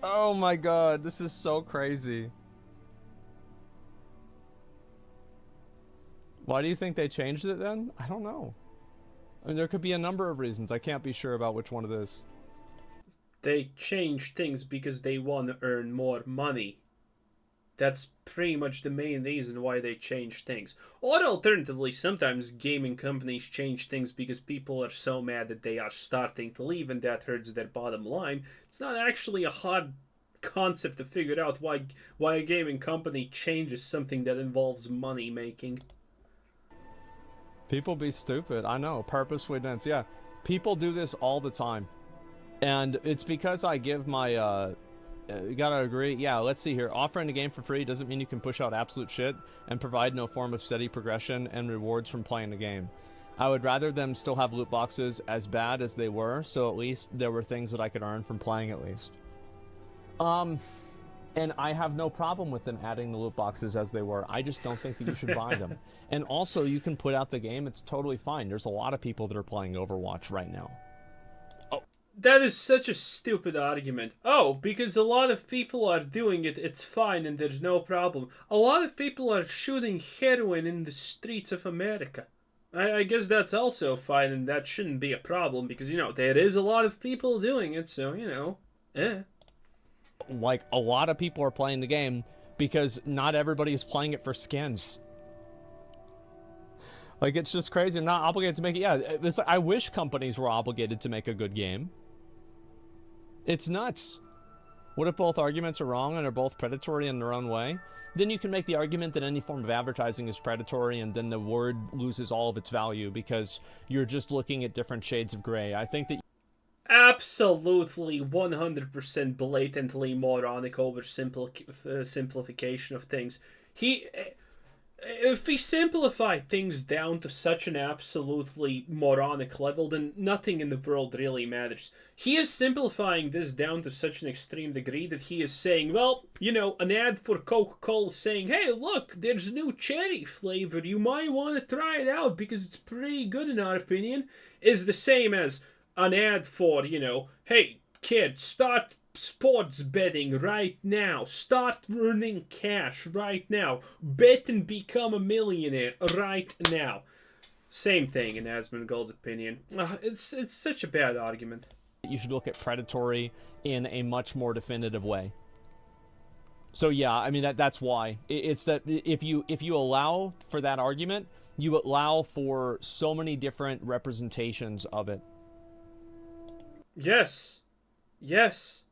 Oh my god, this is so crazy. Why do you think they changed it then? I don't know. I mean, there could be a number of reasons. I can't be sure about which one it is. They change things because they want to earn more money. That's pretty much the main reason why they change things. Or alternatively, sometimes gaming companies change things because people are so mad that they are starting to leave and that hurts their bottom line. It's not actually a hard concept to figure out why a gaming company changes something that involves money making. People be stupid. I know. Purposefully dense. Yeah. People do this all the time. And it's because I give my, you gotta agree. Yeah, let's see here. Offering the game for free doesn't mean you can push out absolute shit and provide no form of steady progression and rewards from playing the game. I would rather them still have loot boxes as bad as they were, so at least there were things that I could earn from playing at least. Um, and I have no problem with them adding the loot boxes as they were. I just don't think that you should buy them. And also, you can put out the game. It's totally fine. There's a lot of people that are playing Overwatch right now. Oh, That is such a stupid argument. Oh, because a lot of people are doing it, it's fine and there's no problem. A lot of people are shooting heroin in the streets of America. I guess that's also fine and that shouldn't be a problem because, there is a lot of people doing it, so, eh. like, a lot of people are playing the game because not everybody is playing it for skins. Like, it's just crazy. I'm not obligated to make it. Yeah, I wish companies were obligated to make a good game. It's nuts. What if both arguments are wrong and are both predatory in their own way? Then you can make the argument that any form of advertising is predatory, and then the word loses all of its value because you're just looking at different shades of gray. I think that Absolutely 100% blatantly moronic simplification of things. He if we simplify things down to such an absolutely moronic level, then nothing in the world really matters. He is simplifying this down to such an extreme degree that he is saying, well, an ad for Coca-Cola saying, hey, look, there's a new cherry flavor. You might want to try it out because it's pretty good in our opinion, is the same as an ad for, hey, kid, start sports betting right now. Start earning cash right now. Bet and become a millionaire right now. Same thing in Asmongold's opinion. It's such a bad argument. you should look at predatory in a much more definitive way. So yeah, I mean that's why it's that if you allow for that argument, you allow for so many different representations of it. Yes, yes.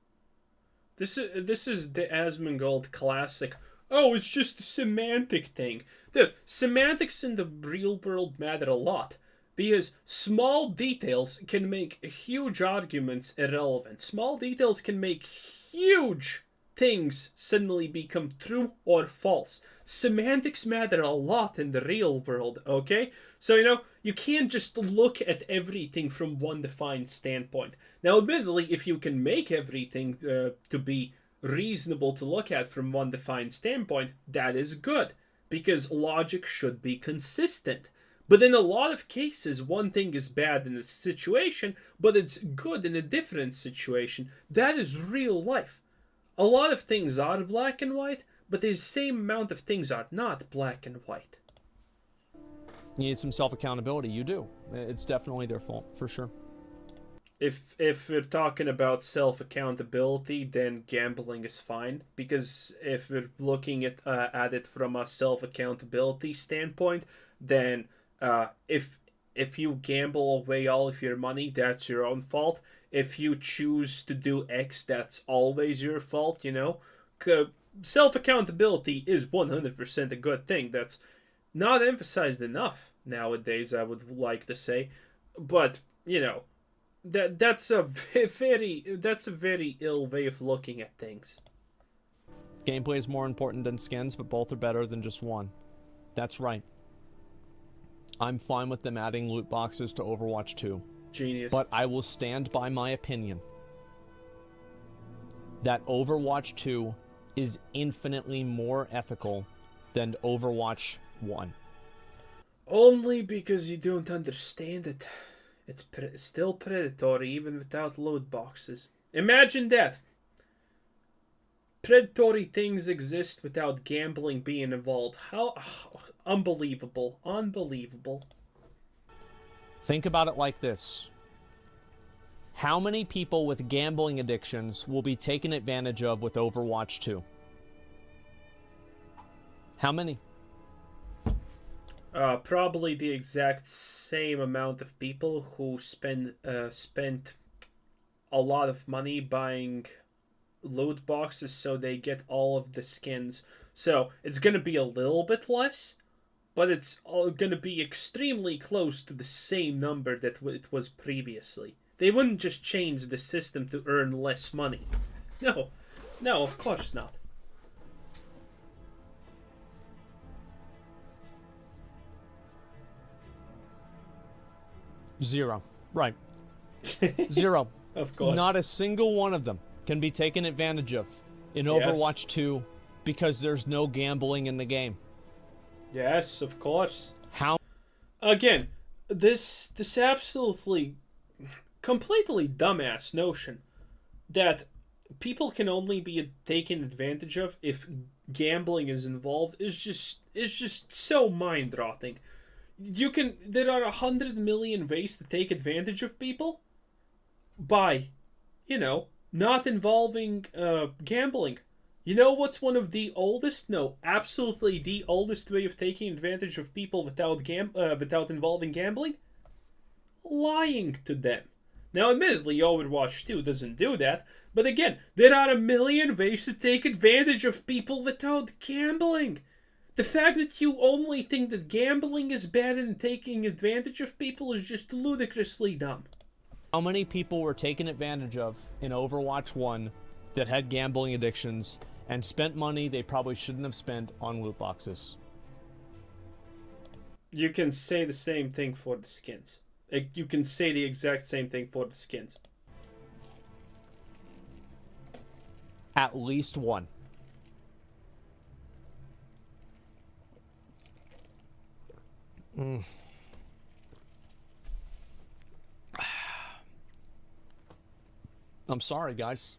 This is the Asmongold classic. Oh, it's just a semantic thing. Dude, semantics in the real world matter a lot. Because small details can make huge arguments irrelevant. Small details can make huge things suddenly become true or false. Semantics matter a lot in the real world, okay? So, you can't just look at everything from one defined standpoint. Now, admittedly, if you can make everything to be reasonable to look at from one defined standpoint, that is good. Because logic should be consistent. But in a lot of cases, one thing is bad in a situation, but it's good in a different situation. That is real life. A lot of things are black and white, but the same amount of things are not black and white. You need some self-accountability. You do. It's definitely their fault, for sure. If we're talking about self accountability, then gambling is fine because if we're looking at it from a self accountability standpoint, then if you gamble away all of your money, that's your own fault. If you choose to do X, that's always your fault. Self accountability is 100% a good thing. That's not emphasized enough nowadays, I would like to say, but that's a very ill way of looking at things. Gameplay is more important than skins, but both are better than just one. That's right. I'm fine with them adding loot boxes to Overwatch 2. Genius. But I will stand by my opinion that Overwatch 2 is infinitely more ethical than Overwatch 1. Only because you don't understand it. It's still predatory even without loot boxes. Imagine that. predatory things exist without gambling being involved. How unbelievable. Unbelievable. Think about it like this. How many people with gambling addictions will be taken advantage of with Overwatch 2? How many? Probably the exact same amount of people who spent a lot of money buying loot boxes so they get all of the skins. So it's gonna be a little bit less, but it's gonna be extremely close to the same number that it was previously. They wouldn't just change the system to earn less money. No, no, of course not. Zero. Right. Zero. Of course. Not a single one of them can be taken advantage of in Overwatch 2 because there's no gambling in the game. Yes, of course. How? Again, this absolutely completely dumbass notion that people can only be taken advantage of if gambling is involved is just so mind-rotting. There are 100 million ways to take advantage of people by, not involving gambling. You know what's one of the oldest? No, absolutely the oldest way of taking advantage of people without involving gambling? Lying to them. Now, admittedly, Overwatch 2 doesn't do that, but again, there are a million ways to take advantage of people without gambling. The fact that you only think that gambling is bad and taking advantage of people is just ludicrously dumb. How many people were taken advantage of in Overwatch 1 that had gambling addictions and spent money they probably shouldn't have spent on loot boxes? You can say the same thing for the skins. You can say the exact same thing for the skins. At least one. I'm sorry, guys.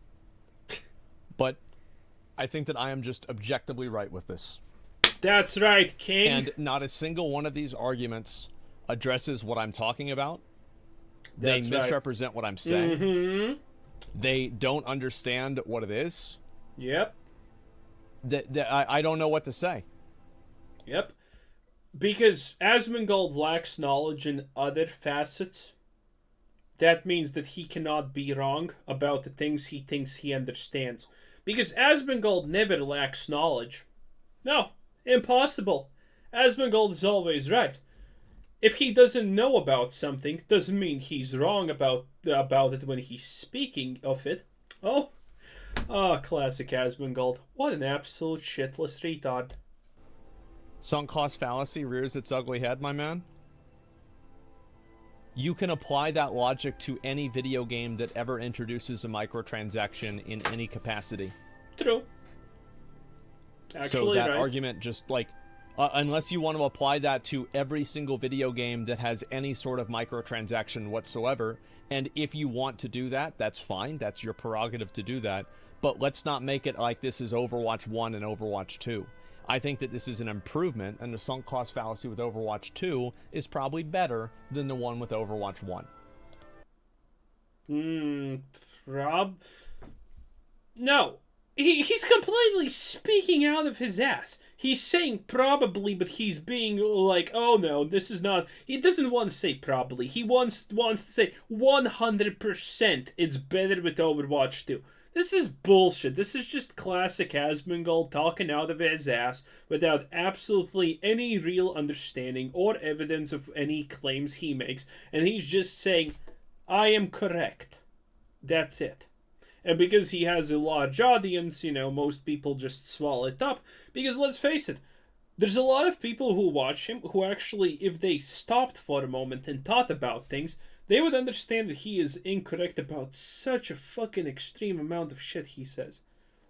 But I think that I am just objectively right with this. That's right, King. And not a single one of these arguments addresses what I'm talking about. They misrepresent what I'm saying. Mm-hmm. They don't understand what it is. Yep. I don't know what to say. Yep. Because Asmongold lacks knowledge in other facets. That means that he cannot be wrong about the things he thinks he understands. Because Asmongold never lacks knowledge. No, impossible. Asmongold is always right. If he doesn't know about something, doesn't mean he's wrong about it when he's speaking of it. Oh, classic Asmongold. What an absolute shitless retard. Sunk cost fallacy rears its ugly head, my man. You can apply that logic to any video game that ever introduces a microtransaction in any capacity. True. So that argument just unless you want to apply that to every single video game that has any sort of microtransaction whatsoever, and if you want to do that, that's fine. That's your prerogative to do that. But let's not make it like this is Overwatch 1 and Overwatch 2. I think that this is an improvement, and the sunk cost fallacy with Overwatch 2 is probably better than the one with Overwatch 1. No. He's completely speaking out of his ass. He's saying probably, but he's being like, oh no, this is not... He doesn't want to say probably. He wants to say 100% it's better with Overwatch 2. This is bullshit. This is just classic Asmongold talking out of his ass without absolutely any real understanding or evidence of any claims he makes. And he's just saying, I am correct. That's it. And because he has a large audience, most people just swallow it up. Because let's face it, there's a lot of people who watch him who actually, if they stopped for a moment and thought about things, they would understand that he is incorrect about such a fucking extreme amount of shit he says.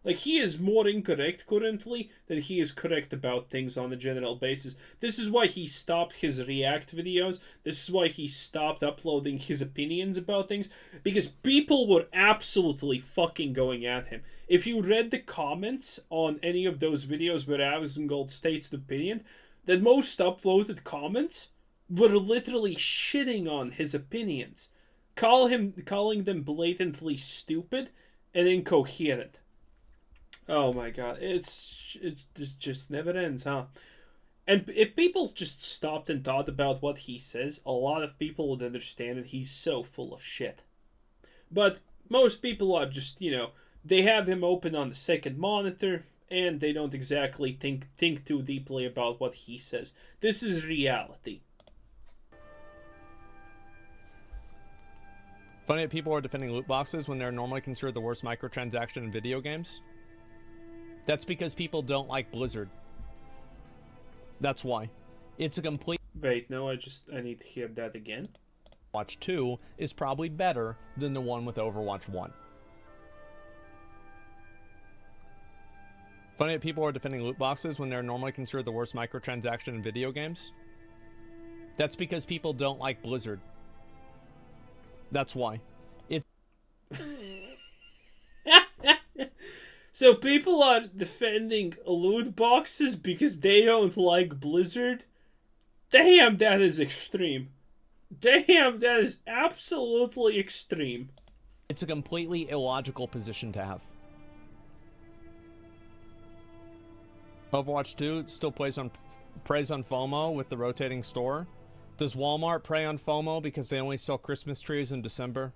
Like, he is more incorrect currently than he is correct about things on a general basis. This is why he stopped his React videos. This is why he stopped uploading his opinions about things. Because people were absolutely fucking going at him. If you read the comments on any of those videos where Asmongold states the opinion, the most upvoted comments were literally shitting on his opinions. Calling them blatantly stupid and incoherent. Oh my god, it just never ends, huh? And if people just stopped and thought about what he says, a lot of people would understand that he's so full of shit. But most people are just, they have him open on the second monitor, and they don't exactly think too deeply about what he says. This is reality. Funny that people are defending loot boxes when they're normally considered the worst microtransaction in video games. That's because people don't like Blizzard. That's why. It's a complete... Wait, no, I need to hear that again. Overwatch 2 is probably better than the one with Overwatch 1. Funny that people are defending loot boxes when they're normally considered the worst microtransaction in video games. That's because people don't like Blizzard. That's why. So people are defending loot boxes because they don't like Blizzard? Damn, that is extreme. Damn, that is absolutely extreme. It's a completely illogical position to have. Overwatch 2 still preys on FOMO with the rotating store. Does Walmart prey on FOMO because they only sell Christmas trees in December?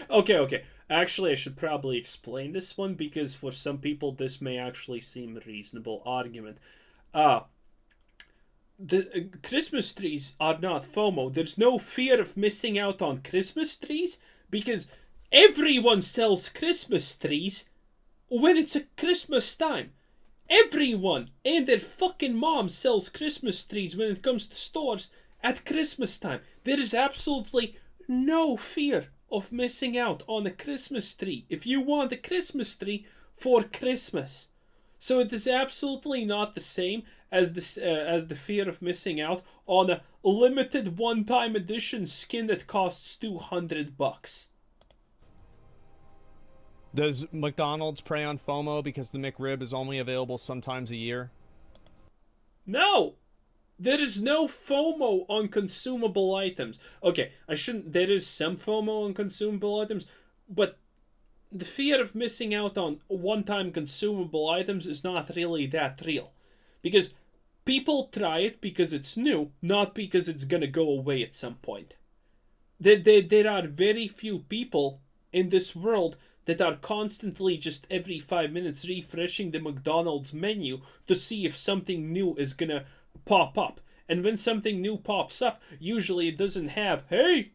Okay. Actually, I should probably explain this one because for some people this may actually seem a reasonable argument. The Christmas trees are not FOMO. There's no fear of missing out on Christmas trees because everyone sells Christmas trees when it's a Christmas time. Everyone and their fucking mom sells Christmas trees when it comes to stores at Christmas time. There is absolutely no fear of missing out on a Christmas tree if you want a Christmas tree for Christmas. So it is absolutely not the same as the fear of missing out on a limited one-time edition skin that costs $200. Does McDonald's prey on FOMO because the McRib is only available sometimes a year? No! There is no FOMO on consumable items. Okay, there is some FOMO on consumable items, but the fear of missing out on one-time consumable items is not really that real. Because people try it because it's new, not because it's gonna go away at some point. There are very few people in this world that are constantly just every 5 minutes refreshing the McDonald's menu to see if something new is gonna pop up. And when something new pops up, usually it doesn't have, hey,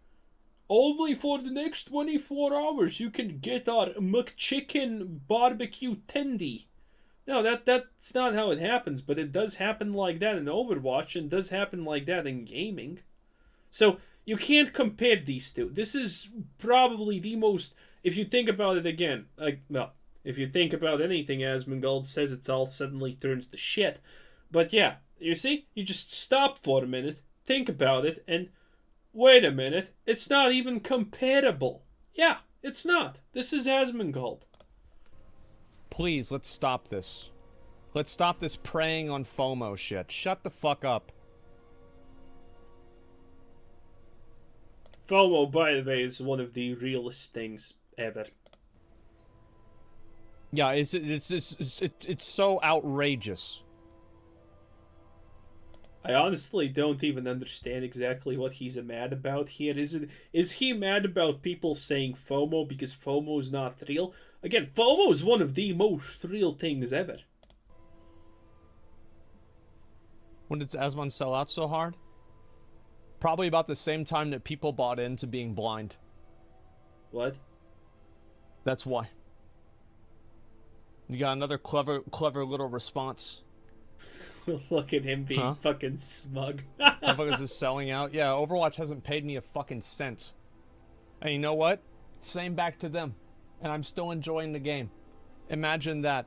only for the next 24 hours you can get our McChicken barbecue tendy. No, that's not how it happens, but it does happen like that in Overwatch and does happen like that in gaming. So you can't compare these two. This is probably the most, if you think about it again, if you think about anything Asmongold says, it all suddenly turns to shit. But yeah, you see, you just stop for a minute, think about it, and wait a minute, it's not even comparable. Yeah, it's not. This is Asmongold. Please, let's stop this. Let's stop this preying on FOMO shit. Shut the fuck up. FOMO, by the way, is one of the realest things ever. Yeah, it's so outrageous. I honestly don't even understand exactly what he's mad about here. Is he mad about people saying FOMO because FOMO is not real? Again, FOMO is one of the most real things ever. When did Asmon sell out so hard? Probably about the same time that people bought into being blind. What? That's why. You got another clever little response. Look at him being fucking smug. Motherfuckers is selling out. Yeah, Overwatch hasn't paid me a fucking cent. And you know what? Same back to them. and I'm still enjoying the game. Imagine that.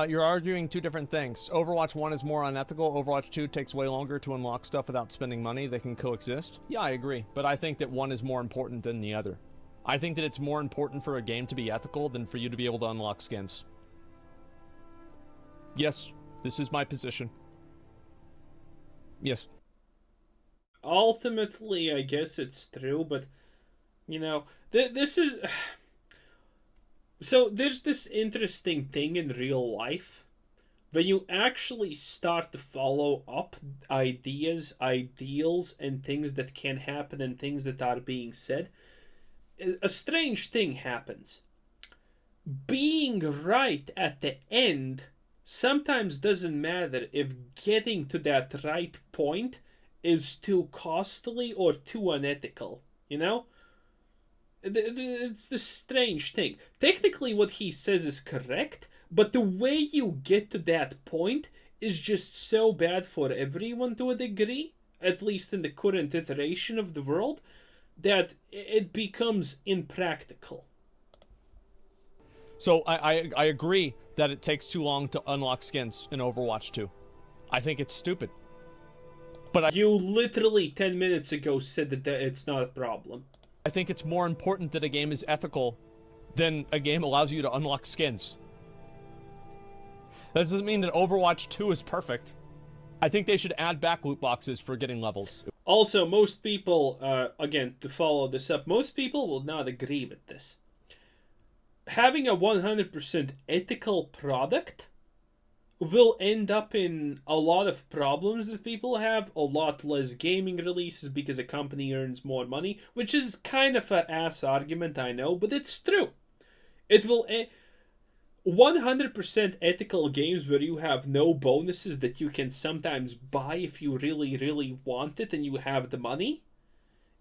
You're arguing two different things. Overwatch 1 is more unethical. Overwatch 2 takes way longer to unlock stuff without spending money. They can coexist. Yeah, I agree. But I think that one is more important than the other. I think that it's more important for a game to be ethical than for you to be able to unlock skins. Yes, this is my position. Yes. Ultimately, I guess it's true, but, you know, this is... So there's this interesting thing in real life when you actually start to follow up ideas, ideals, and things that can happen and things that are being said. A strange thing happens. Being right at the end sometimes doesn't matter if getting to that right point is too costly or too unethical, you know? It's this strange thing. Technically, what he says is correct, but the way you get to that point is just so bad for everyone to a degree, at least in the current iteration of the world, that it becomes impractical. So I agree that it takes too long to unlock skins in Overwatch 2. I think it's stupid. But you literally 10 minutes ago said that it's not a problem. I think it's more important that a game is ethical than a game allows you to unlock skins. That doesn't mean that Overwatch 2 is perfect. I think they should add back loot boxes for getting levels. Also, most people, again, to follow this up, most people will not agree with this. Having a 100% ethical product will end up in a lot of problems that people have, a lot less gaming releases because a company earns more money, which is kind of an ass argument, I know, but it's true. It will... 100% ethical games where you have no bonuses that you can sometimes buy if you really, really want it and you have the money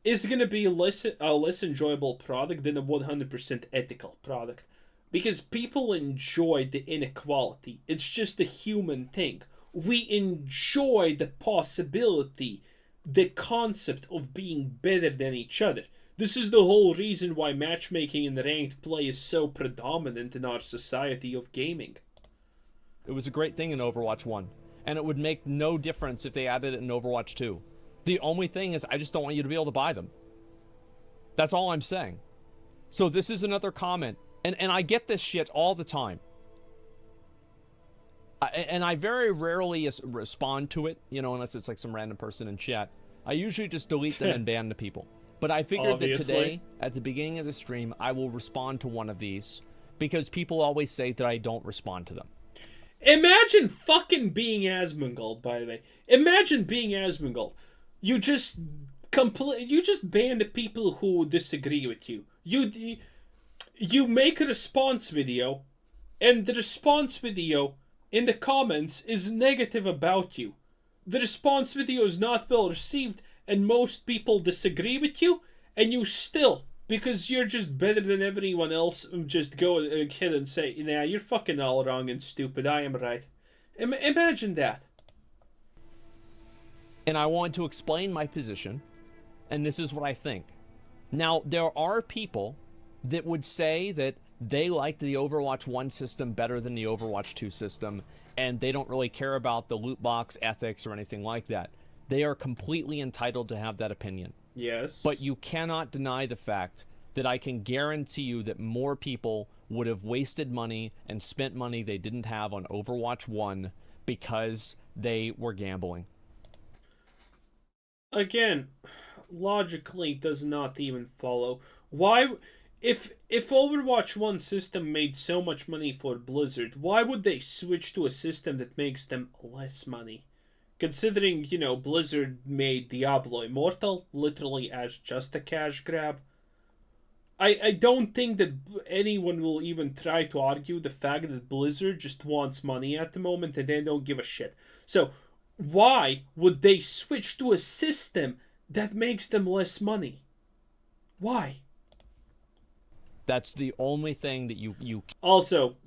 is going to be a less enjoyable product than a 100% ethical product. Because people enjoy the inequality. It's just a human thing. We enjoy the possibility, the concept of being better than each other. This is the whole reason why matchmaking and ranked play is so predominant in our society of gaming. It was a great thing in Overwatch 1, and it would make no difference if they added it in Overwatch 2. The only thing is I just don't want you to be able to buy them. That's all I'm saying. So this is another comment, and I get this shit all the time. And I very rarely respond to it, you know, unless it's like some random person in chat. I usually just delete them and ban the people. But I figured that today, at the beginning of the stream, I will respond to one of these. Because people always say that I don't respond to them. Imagine fucking being Asmongold, by the way. Imagine being Asmongold. You just ban the people who disagree with you. You make a response video, and the response video in the comments is negative about you. The response video is not well received, and most people disagree with you, and you still, because you're just better than everyone else, just go ahead and say, nah, you're fucking all wrong and stupid, I am right. Imagine that. And I want to explain my position, and this is what I think. Now, there are people that would say that they like the Overwatch 1 system better than the Overwatch 2 system, and they don't really care about the loot box ethics or anything like that. They are completely entitled to have that opinion. Yes. But you cannot deny the fact that I can guarantee you that more people would have wasted money and spent money they didn't have on Overwatch 1 because they were gambling. Again, logically does not even follow. Why... If Overwatch 1 system made so much money for Blizzard, why would they switch to a system that makes them less money? Considering, you know, Blizzard made Diablo Immortal literally as just a cash grab. I don't think that anyone will even try to argue the fact that Blizzard just wants money at the moment and they don't give a shit. So, why would they switch to a system that makes them less money? Why? That's the only thing that you... Also,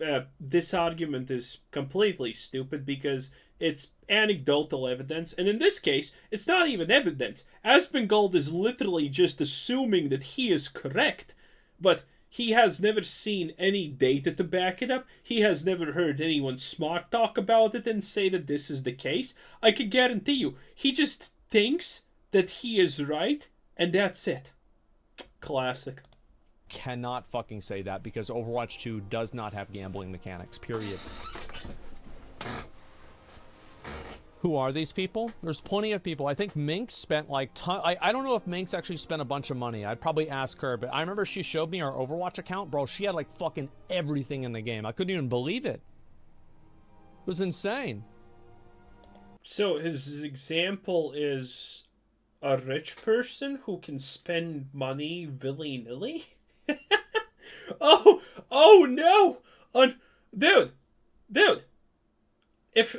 this argument is completely stupid because it's anecdotal evidence, and in this case, it's not even evidence. Asmongold is literally just assuming that he is correct. but he has never seen any data to back it up. He has never heard anyone smart talk about it and say that this is the case. I can guarantee you, he just thinks that he is right, and that's it. Classic. Cannot fucking say that because Overwatch 2 does not have gambling mechanics, period. Who are these people? There's plenty of people. I think Minx spent like I don't know if Minx actually spent a bunch of money. I'd probably ask her, but I remember she showed me our Overwatch account. Bro, she had like fucking everything in the game. I couldn't even believe it. It was insane. So his example is a rich person who can spend money willy-nilly? Oh no! Dude! If...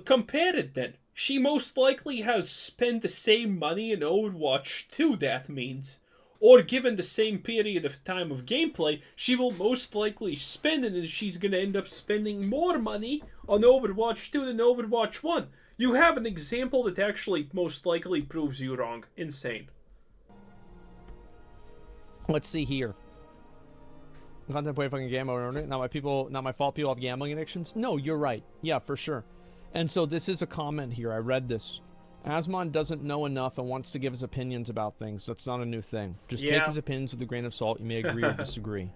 compare it then. She most likely has spent the same money in Overwatch 2, that means. Or given the same period of time of gameplay, she will most likely spend it and she's gonna end up spending more money on Overwatch 2 than Overwatch 1. You have an example that actually most likely proves you wrong. Insane. Let's see here. Contemplate fucking game over. Not my fault people have gambling addictions. No, you're right. Yeah, for sure. And so this is a comment here. I read this. Asmon doesn't know enough and wants to give his opinions about things. That's not a new thing. Just take his opinions with a grain of salt. You may agree or disagree.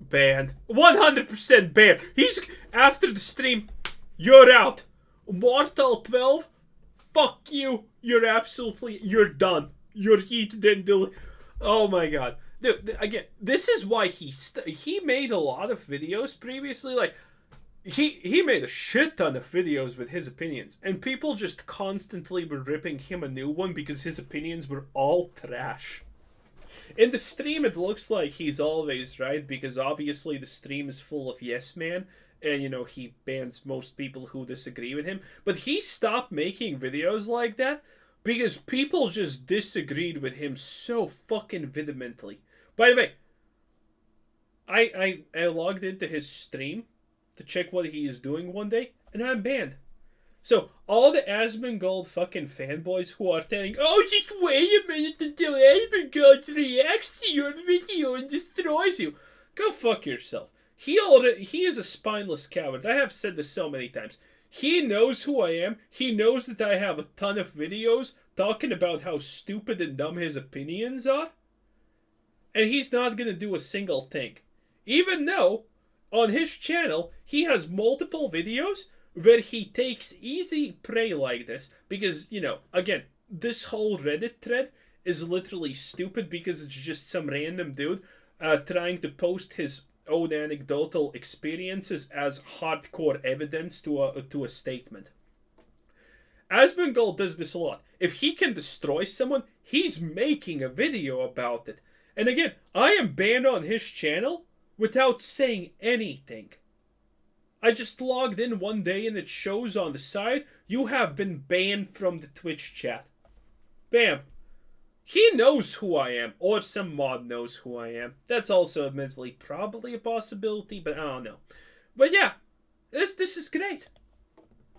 Banned. 100% banned. He's... After the stream, you're out. Mortal 12, fuck you. You're done. You're heated and oh my god. Dude, again, this is why he made a lot of videos previously. Like, he made a shit ton of videos with his opinions, and people just constantly were ripping him a new one because his opinions were all trash. In the stream, it looks like he's always right, because obviously the stream is full of yes man, and, you know, he bans most people who disagree with him. But he stopped making videos like that because people just disagreed with him so fucking vehemently. By the way, I logged into his stream to check what he is doing one day, and I'm banned. So, all the Asmongold fucking fanboys who are telling, oh, just wait a minute until Asmongold reacts to your video and destroys you. Go fuck yourself. He is a spineless coward. I have said this so many times. He knows who I am. He knows that I have a ton of videos talking about how stupid and dumb his opinions are. And he's not gonna do a single thing. Even though, on his channel, he has multiple videos where he takes easy prey like this. Because, you know, again, this whole Reddit thread is literally stupid because it's just some random dude trying to post his own anecdotal experiences as hardcore evidence to a statement. Asmongold does this a lot. If he can destroy someone, he's making a video about it. And again, I am banned on his channel without saying anything. I just logged in one day and it shows on the side, you have been banned from the Twitch chat. Bam. He knows who I am, or some mod knows who I am. That's also admittedly probably a possibility, but I don't know. But yeah, this is great.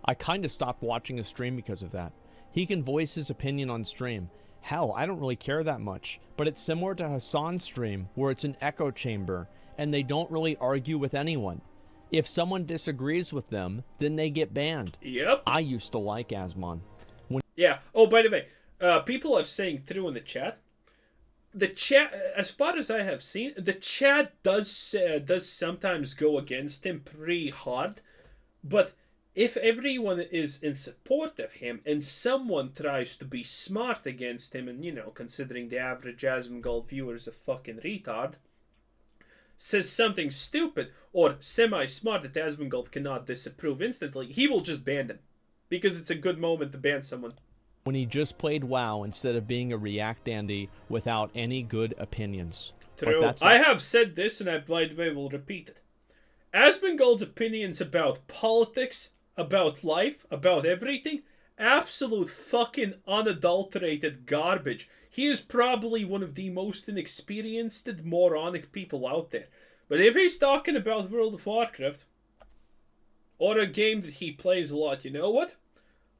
I kind of stopped watching his stream because of that. He can voice his opinion on stream. Hell, I don't really care that much, but it's similar to Hassan's stream, where it's an echo chamber, and they don't really argue with anyone. If someone disagrees with them, then they get banned. Yep. I used to like Asmon. Yeah. Oh, by the way, people are saying through in the chat. The chat, as far as I have seen, the chat does sometimes go against him pretty hard. But if everyone is in support of him and someone tries to be smart against him, and, you know, considering the average Asmongold viewer is a fucking retard, says something stupid or semi-smart that Asmongold cannot disapprove instantly, he will just ban them. Because it's a good moment to ban someone. When he just played WoW instead of being a React dandy without any good opinions. True. I have said this, and I will repeat it. Asmongold's opinions about politics, about life, about everything, absolute fucking unadulterated garbage. He is probably one of the most inexperienced and moronic people out there. But if he's talking about World of Warcraft, or a game that he plays a lot, you know what?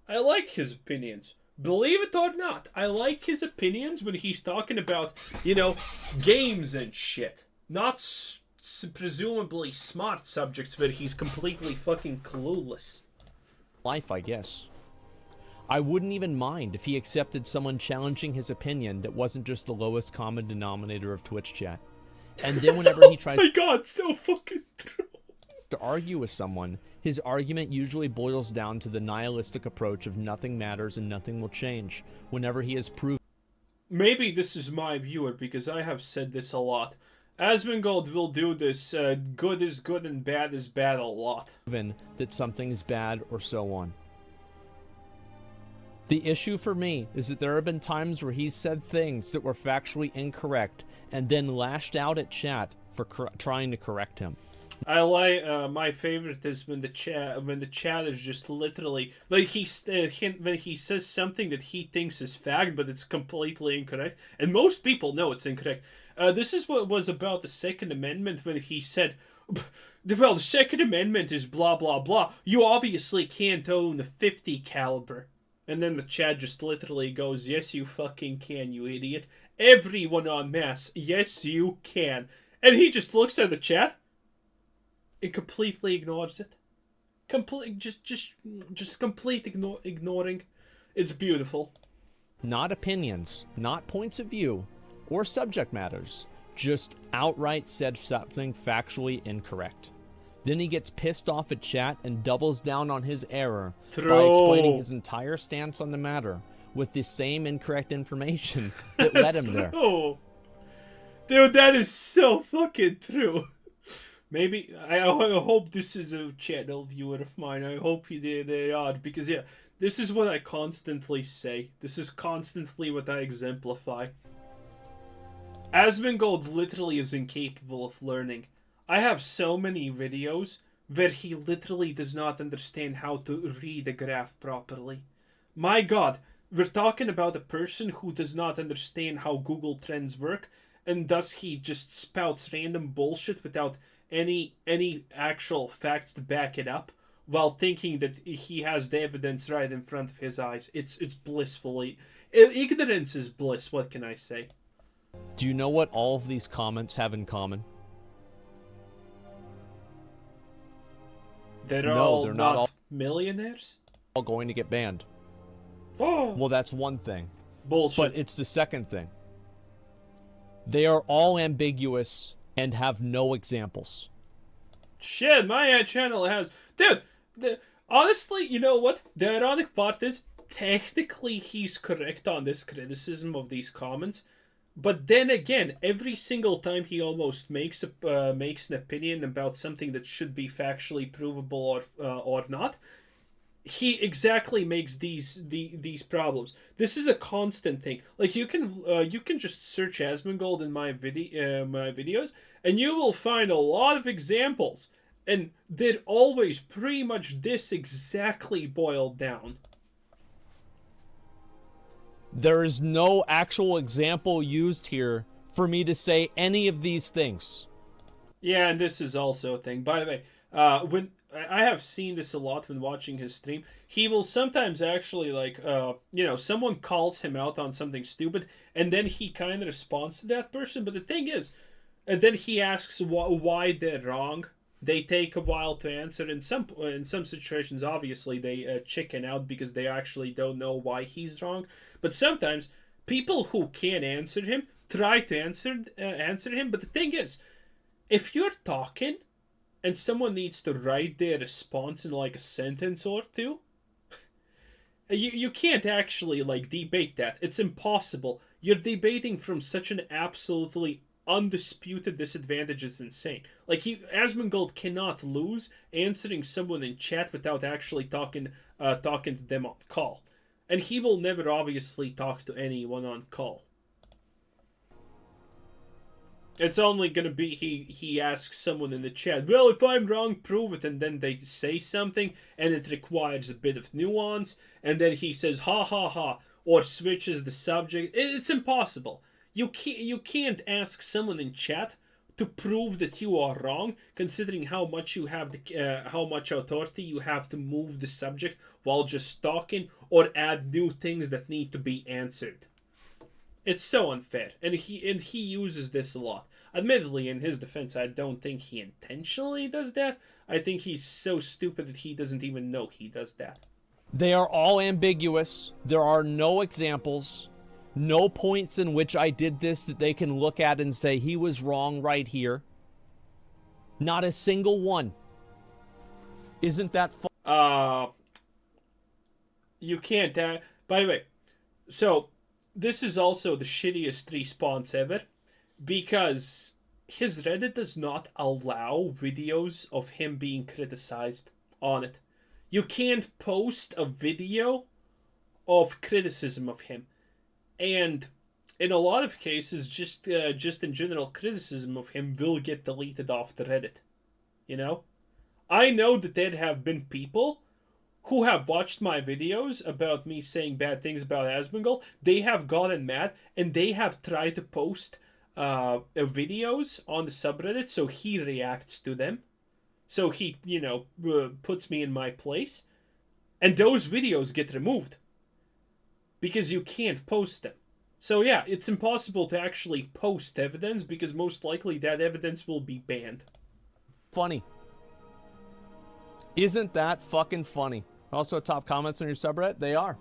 I like his opinions. believe it or not, I like his opinions when he's talking about, you know, games and shit. Not presumably smart subjects where he's completely fucking clueless. Life, I guess. I wouldn't even mind if he accepted someone challenging his opinion that wasn't just the lowest common denominator of Twitch chat. And then whenever he tries Oh my god, so fucking true. to argue with someone, his argument usually boils down to the nihilistic approach of nothing matters and nothing will change whenever he has proven Maybe this is my viewer because I have said this a lot. Asmongold will do this good is good and bad is bad a lot. that something is bad or so on. The issue for me is that there have been times where he's said things that were factually incorrect and then lashed out at chat for trying to correct him. I like my favorite is when the chat is just literally like when he says something that he thinks is fact but it's completely incorrect, and most people know it's incorrect. This is what was about the Second Amendment when he said, well, the Second Amendment is blah blah blah. You obviously can't own a .50 caliber. And then the chat just literally goes, yes, you fucking can, you idiot. Everyone en masse, yes, you can. And he just looks at the chat and completely ignores it. Just complete ignoring. It's beautiful. Not opinions, not points of view, or subject matters. Just outright said something factually incorrect. Then he gets pissed off at chat and doubles down on his error by explaining his entire stance on the matter with the same incorrect information that led him there. Dude, that is so fucking true. Maybe, I hope this is a channel viewer of mine. I hope they are, because yeah, this is what I constantly say. This is constantly what I exemplify. Asmongold literally is incapable of learning. I have so many videos where he literally does not understand how to read a graph properly. My god, we're talking about a person who does not understand how Google Trends work, and thus he just spouts random bullshit without any actual facts to back it up, while thinking that he has the evidence right in front of his eyes. It's blissfully... Ignorance is bliss, what can I say? Do you know what all of these comments have in common? They're not millionaires? All going to get banned. Oh. Well, that's one thing. Bullshit. But it's the second thing. They are all ambiguous and have no examples. Shit, my channel has... Dude, honestly, you know what? The ironic part is, technically he's correct on this criticism of these comments. But then again, every single time he almost makes an opinion about something that should be factually provable or not, he exactly makes these problems. This is a constant thing. Like you can just search Asmongold in my videos, and you will find a lot of examples, and they're always pretty much this exactly boiled down. There is no actual example used here for me to say any of these things. Yeah, and this is also a thing. By the way, when I have seen this a lot when watching his stream, he will sometimes actually someone calls him out on something stupid, and then he kind of responds to that person. But the thing is, and then he asks why they're wrong. They take a while to answer. In some situations, obviously, they chicken out because they actually don't know why he's wrong. But sometimes, people who can't answer him try to answer him. But the thing is, if you're talking and someone needs to write their response in like a sentence or two, you can't actually like debate that. It's impossible. You're debating from such an absolutely undisputed disadvantage is insane. Like Asmongold cannot lose answering someone in chat without actually talking to them on call, and he will never obviously talk to anyone on call. It's only gonna be he asks someone in the chat, well, if I'm wrong, prove it, and then they say something, and it requires a bit of nuance, and then he says ha ha ha, or switches the subject. It's impossible. You can't ask someone in chat to prove that you are wrong, considering how much you have how much authority you have to move the subject while just talking, or add new things that need to be answered. It's so unfair, and he uses this a lot. Admittedly, in his defense, I don't think he intentionally does that. I think he's so stupid that he doesn't even know he does that. They are all ambiguous. There are no examples, no points in which I did this that they can look at and say he was wrong right here. Not a single one. Isn't that You can't. By the way, so this is also the shittiest response ever, because his Reddit does not allow videos of him being criticized on it. You can't post a video of criticism of him, and in a lot of cases, just in general, criticism of him will get deleted off the Reddit. You know, I know that there have been people who have watched my videos about me saying bad things about Asmongold. They have gotten mad and they have tried to post videos on the subreddit so he reacts to them. So he, puts me in my place. And those videos get removed because you can't post them. So yeah, it's impossible to actually post evidence because most likely that evidence will be banned. funny? Isn't that fucking funny? Also, top comments on your subreddit, they are.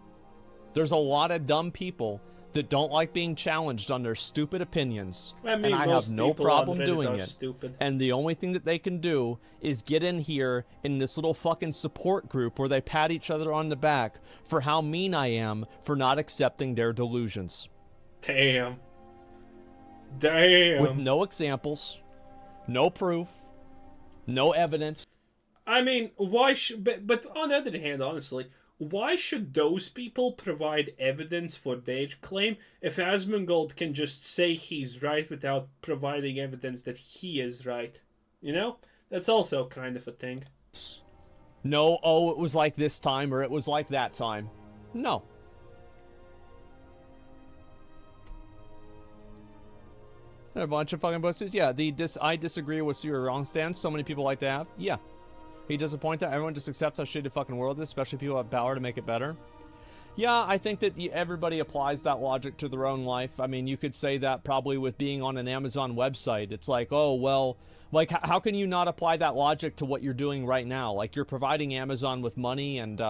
There's a lot of dumb people that don't like being challenged on their stupid opinions. I mean, and I have no problem doing it. Stupid. And the only thing that they can do is get in here in this little fucking support group where they pat each other on the back for how mean I am for not accepting their delusions. Damn. Damn. With no examples, no proof, no evidence. I mean, why should... But on the other hand, honestly, why should those people provide evidence for their claim if Asmongold can just say he's right without providing evidence that he is right? You know? That's also kind of a thing. No, oh, it was like this time or it was like that time. No. There are a bunch of fucking boosters. Yeah, I disagree with your wrong stance. So many people like to have. Yeah. He disappointed. Everyone just accepts how shitty the fucking world is, especially people who have power to make it better. Yeah, I think that everybody applies that logic to their own life. I mean, you could say that probably with being on an Amazon website. It's like, oh, well, like, how can you not apply that logic to what you're doing right now? Like, you're providing Amazon with money and,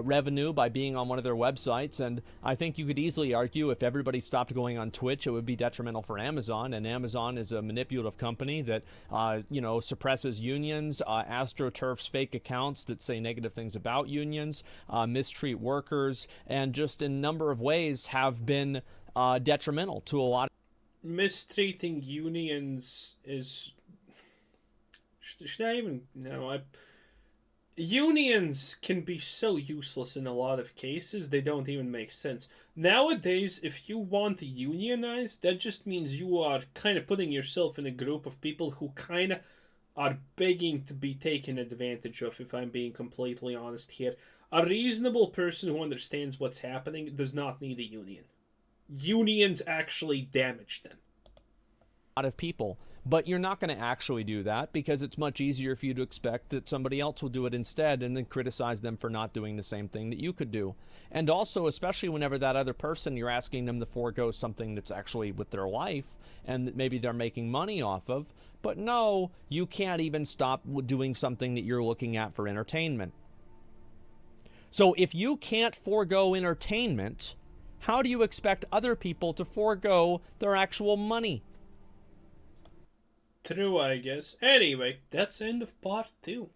revenue by being on one of their websites. And I think you could easily argue if everybody stopped going on Twitch, it would be detrimental for Amazon. And Amazon is a manipulative company that, suppresses unions, astroturfs fake accounts that say negative things about unions, mistreat workers, and just in a number of ways have been detrimental to a lot of... Mistreating unions is... Should I even... No, Unions can be so useless in a lot of cases, they don't even make sense. Nowadays, if you want to unionize, that just means you are kind of putting yourself in a group of people who kind of are begging to be taken advantage of, if I'm being completely honest here. A reasonable person who understands what's happening does not need a union. Unions actually damage them. A lot of people. But you're not going to actually do that because it's much easier for you to expect that somebody else will do it instead and then criticize them for not doing the same thing that you could do. And also, especially whenever that other person, you're asking them to forego something that's actually with their life and that maybe they're making money off of. But no, you can't even stop doing something that you're looking at for entertainment. So if you can't forego entertainment, how do you expect other people to forego their actual money? True, I guess. Anyway, that's the end of part 2.